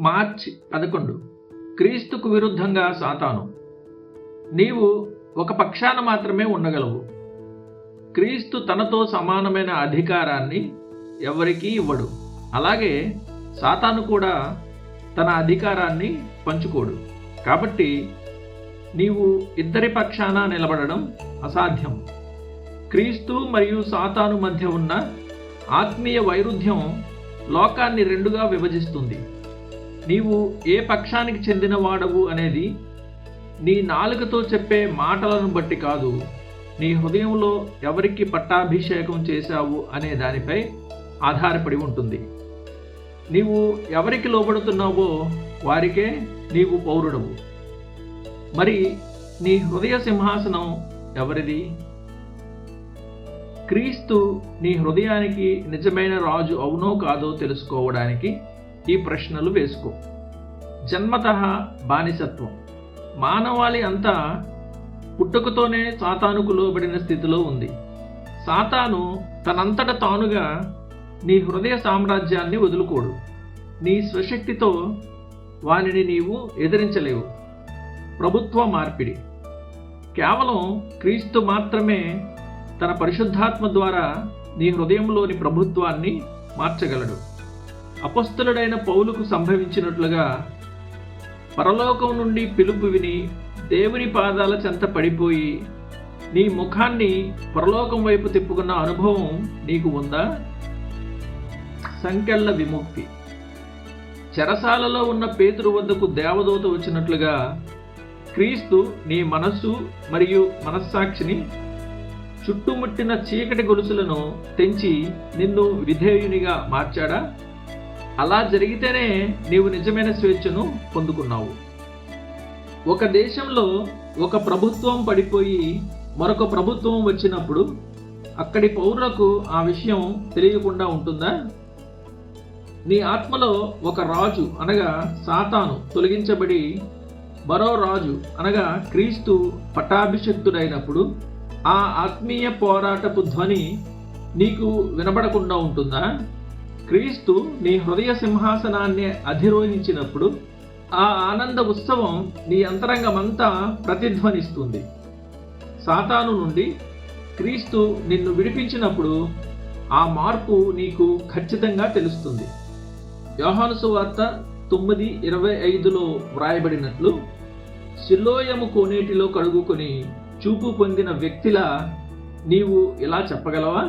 మార్చి 11. క్రీస్తుకు విరుద్ధంగా సాతాను. నీవు ఒక పక్షాన మాత్రమే ఉండగలవు. క్రీస్తు తనతో సమానమైన అధికారాన్ని ఎవరికీ ఇవ్వడు. అలాగే సాతాను కూడా తన అధికారాన్ని పంచుకోడు. కాబట్టి నీవు ఇద్దరి పక్షాన నిలబడడం అసాధ్యం. క్రీస్తు మరియు సాతాను మధ్య ఉన్న ఆత్మీయ వైరుధ్యం లోకాన్ని రెండుగా విభజిస్తుంది. నీవు ఏ పక్షానికి చెందినవాడవు అనేది నీ నాలుకతో చెప్పే మాటలను బట్టి కాదు, నీ హృదయంలో ఎవరికి పట్టాభిషేకం చేశావు అనే దానిపై ఆధారపడి ఉంటుంది. నీవు ఎవరికి లోబడుతున్నావో వారికే నీవు పౌరుడవు. మరి నీ హృదయ సింహాసనం ఎవరిది? క్రీస్తు నీ హృదయానికి నిజమైన రాజు అవునో కాదో తెలుసుకోవడానికి ఈ ప్రశ్నలు వేసుకో. జన్మతః బానిసత్వం. మానవాళి అంతా పుట్టుకతోనే సాతానుకు లోబడిన స్థితిలో ఉంది. సాతాను తనంతట తానుగా నీ హృదయ సామ్రాజ్యాన్ని వదులుకోడు. నీ స్వశక్తితో వానిని నీవు ఎదిరించలేవు. ప్రభుత్వ మార్పిడి. కేవలం క్రీస్తు మాత్రమే తన పరిశుద్ధాత్మ ద్వారా నీ హృదయంలోని ప్రభుత్వాన్ని మార్చగలడు. అపొస్తలుడైన పౌలుకు సంభవించినట్లుగా పరలోకం నుండి పిలుపు విని దేవుని పాదాల చెంత పడిపోయి నీ ముఖాన్ని పరలోకం వైపు తిప్పుకున్న అనుభవం నీకు ఉందా? సంకెళ్ళ విముక్తి. చెరసాలలో ఉన్న పేతురు వద్దకు దేవదూత వచ్చినట్లుగా క్రీస్తు నీ మనస్సు మరియు మనస్సాక్షిని చుట్టుముట్టిన చీకటి గొలుసులను తెంచి నిన్ను విధేయునిగా మార్చాడా? అలా జరిగితేనే నీవు నిజమైన స్వేచ్ఛను పొందుకున్నావు. ఒక దేశంలో ఒక ప్రభుత్వం పడిపోయి మరొక ప్రభుత్వం వచ్చినప్పుడు అక్కడి పౌరులకు ఆ విషయం తెలియకుండా ఉంటుందా? నీ ఆత్మలో ఒక రాజు అనగా సాతాను తొలగించబడి మరో రాజు అనగా క్రీస్తు పట్టాభిషిక్తుడైనప్పుడు ఆ ఆత్మీయ పోరాటపు ధ్వని నీకు వినబడకుండా ఉంటుందా? క్రీస్తు నీ హృదయ సింహాసనాన్ని అధిరోహించినప్పుడు ఆ ఆనంద ఉత్సవం నీ అంతరంగమంతా ప్రతిధ్వనిస్తుంది. సాతాను నుండి క్రీస్తు నిన్ను విడిపించినప్పుడు ఆ మార్పు నీకు ఖచ్చితంగా తెలుస్తుంది. యోహాను సువార్త 9:25లో వ్రాయబడినట్లు, సిలోయము కోనేటిలో కడుగుకొని చూపు పొందిన వ్యక్తిలా నీవు ఇలా చెప్పగలవా?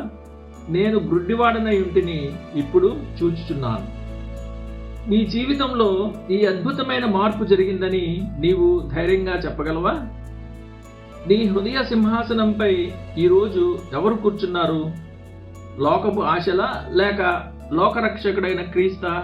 నేను గ్రుడ్డివాడనై ఉంటిని, ఇప్పుడు చూచుచున్నాను. నీ జీవితంలో ఈ అద్భుతమైన మార్పు జరిగిందని నీవు ధైర్యంగా చెప్పగలవా? నీ హృదయ సింహాసనంపై ఈరోజు ఎవరు కూర్చున్నారు? లోకపు ఆశలా లేక లోకరక్షకుడైన క్రీస్తా?